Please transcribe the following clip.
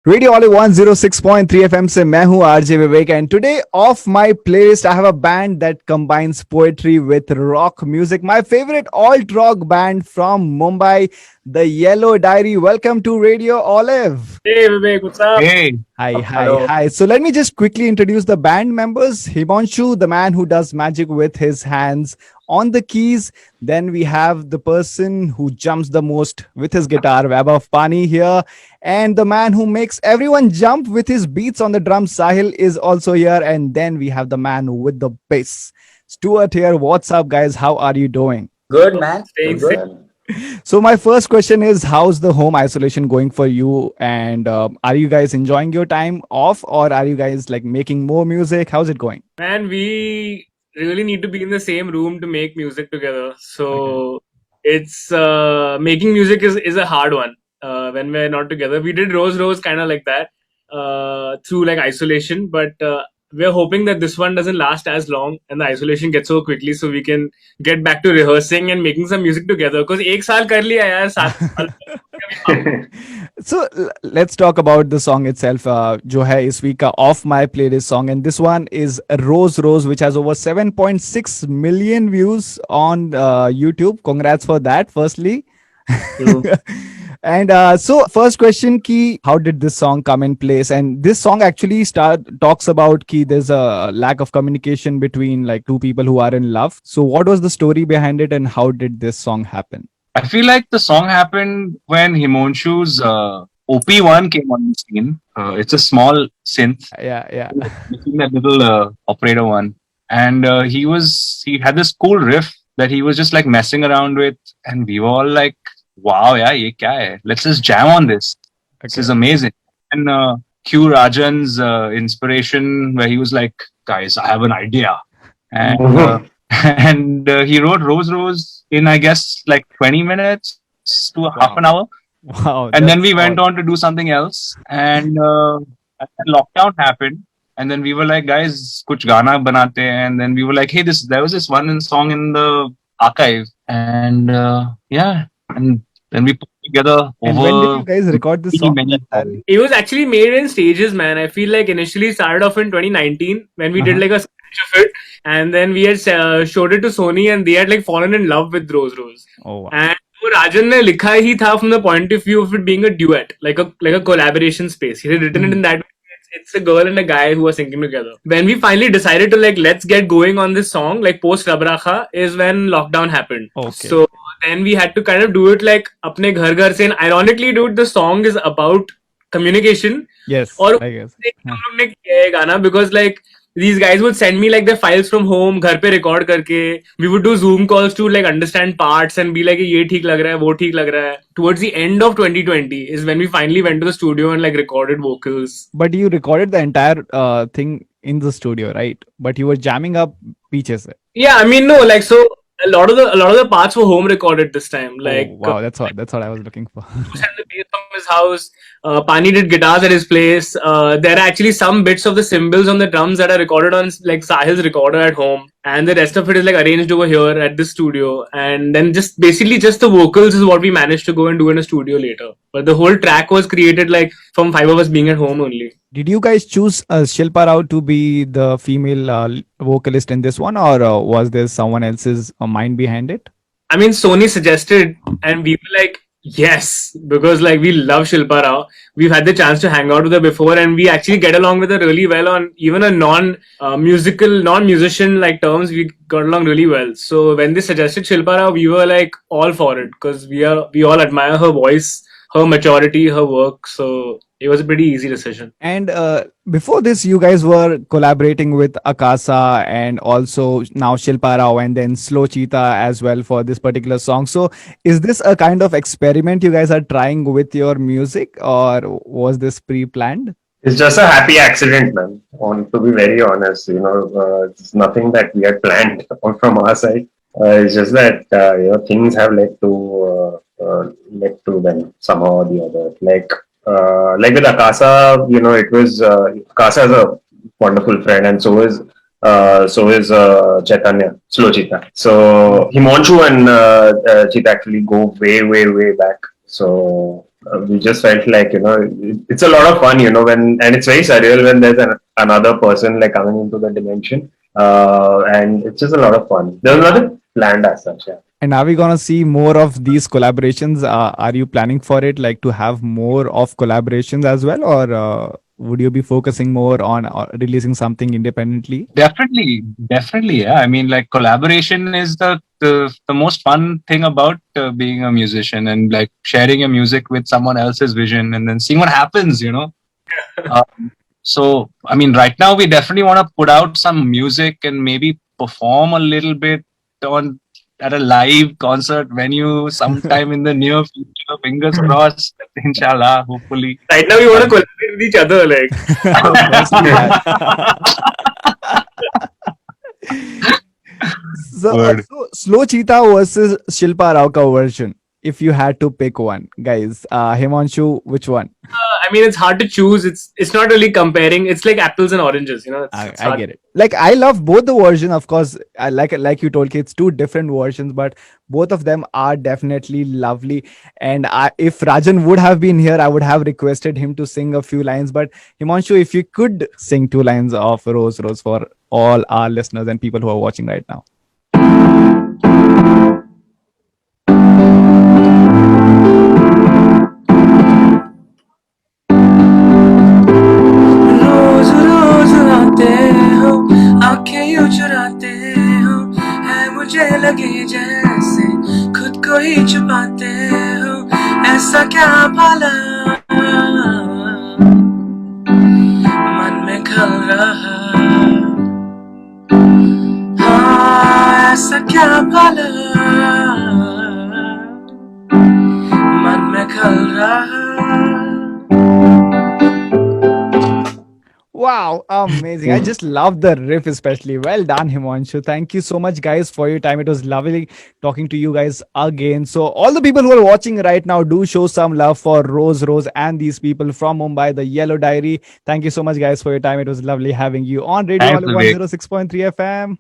Radio वाले 106.3 FM से मैं हूं R J Vivek and today of my playlist I have a band that combines poetry with rock music my favourite alt rock band from Mumbai the Yellow Diary welcome to Radio Olive. Hey Vivek, what's up? Hey, Hi, hi, Hello. hi. So let me just quickly introduce the band members. Himanshu, the man who does magic with his hands on the keys. Then we have the person who jumps the most with his guitar, Vaibhav Pani here. And the man who makes everyone jump with his beats on the drums, Sahil, is also here. And then we have the man with the bass, Stuart here. What's up, guys? How are you doing? good man. Staying Good. safe. So my first question is, how's the home isolation going for you? And are you guys enjoying your time off, or are you guys like making more music? How's it going? Man, we really need to be in the same room to make music together. So it's making music is a hard one when we're not together. We did Rose Rose kind of like that through like isolation, but we're hoping that this one doesn't last as long and the isolation gets over quickly so we can get back to rehearsing and making some music together. Because एक साल कर लिया यार, 7 साल So let's talk about the song itself. जो है इस week का off my playlist song, and this one is Rose Rose, which has over 7.6 million views on YouTube. Congrats for that, firstly. And so first question ki, how did this song come in place? And this song actually talks about ki there's a lack of communication between like two people who are in love. So what was the story behind it, and how did this song happen? I feel like the song happened when Himanshu's OP1 came on the scene. It's a small synth, Yeah. that little operator one, and he had this cool riff that he was just like messing around with, and we were all like, "Wow, yeah, ye kya hai? Let's just jam on this. This is amazing." And Q Rajan's inspiration, where he was like, "Guys, I have an idea," and and he wrote Rose Rose in, I guess, like 20 minutes to half an hour. Wow. And then we that's went odd. on to do something else. And lockdown happened. And then we were like, guys, kuch gana banate hain. And then we were like, hey, there was this one song in the archive. And yeah. And then we put together And when did you guys record this song? many entirely? It was actually made in stages, man. I feel like initially started off in 2019 when we did like a sketch of it, and then we had showed it to Sony, and they had like fallen in love with Rose Rose. Oh wow. And वो राजन ने लिखा ही था from the point of view of it being a duet, like a collaboration space. He had written it in that way. It's a girl and a guy who are singing together. When we finally decided to like let's get going on this song, like post Rabrakha, is when lockdown happened. Okay. So then we had to kind of do it like अपने घर से. And ironically, dude, the song is about communication. Yes, और I guess. हम लोग ने किया है गाना because like these guys would send me like their files from home घर पे record करके. We would do Zoom calls to like understand parts and be like ये ठीक लग रहा है वो ठीक लग रहा है. Towards the end of 2020 is when we finally went to the studio and like recorded vocals. But you recorded the entire thing in the studio, right? But you were jamming up पीछे से. Yeah, I mean no, like so a lot of the parts were home recorded this time. Like Oh, wow, that's what I was looking for. sent the bass from his house. Pani did guitars at his place. There are actually some bits of the cymbals on the drums that are recorded on like Sahil's recorder at home, and the rest of it is like arranged over here at this studio. And then just basically just the vocals is what we managed to go and do in a studio later. But the whole track was created like from 5 of us being at home only. Did you guys choose Shilpa Rao to be the female vocalist in this one, or was there someone else's mind behind it? I mean, Sony suggested, and we were like, yes, because like we love Shilpa Rao. We've had the chance to hang out with her before, and we actually get along with her really well on even a non-musician like terms. We got along really well. So when they suggested Shilpa Rao, we were like all for it because we all admire her voice, her maturity, her work. So it was a pretty easy decision. And before this, you guys were collaborating with Akasa and also now Shilpa Rao and then Slow Cheetah as well for this particular song. So is this a kind of experiment you guys are trying with your music, or was this pre-planned? It's just a happy accident, man. To be very honest, it's nothing that we had planned from our side. It's just that things have led to them somehow or the other. Like with Akasa, it was Akasa is a wonderful friend, and so is Chaitanya, Slow Cheetah. So Himanshu and Cheetah actually go way, way, way back. So we just felt like, it's a lot of fun, and it's very surreal when there's another person like coming into the dimension. And it's just a lot of fun. There was nothing planned as such. Yeah. And are we gonna see more of these collaborations? Are you planning for it, like to have more of collaborations as well, or would you be focusing more on releasing something independently? Definitely, yeah. I mean, like collaboration is the most fun thing about being a musician, and like sharing your music with someone else's vision and then seeing what happens, you know. So, I mean, right now we definitely want to put out some music and maybe perform a little bit on at a live concert venue sometime in the near future. Fingers crossed, inshallah, hopefully. Right now, we want to collaborate with each other. Like, Firstly, so, Word. so Slow Cheetah versus Shilpa Rauka version. If you had to pick one, guys, Himanshu, which one? I mean, it's hard to choose. It's not really comparing. It's like apples and oranges. It's I hard. get it. Like I love both the version, of course. I like you told, it's two different versions, but both of them are definitely lovely. And if Rajan would have been here, I would have requested him to sing a few lines. But Himanshu, if you could sing two lines of Rose Rose for all our listeners and people who are watching right now. रोज रोज आते हो, आंखें यूं चुराते हो, है मुझे लगे जैसे खुद को ही छुपाते हो, ऐसा क्या भला मन में खल रहा, हाँ ऐसा क्या भला मन में खल रहा. Wow, amazing. I just love the riff, especially. Well done, Himanshu. Thank you so much, guys, for your time. It was lovely talking to you guys again. So, all the people who are watching right now, do show some love for Rose Rose and these people from Mumbai, the Yellow Diary. Thank you so much, guys, for your time. It was lovely having you on Radio Thanks, Olive Vivek. 106.3 FM.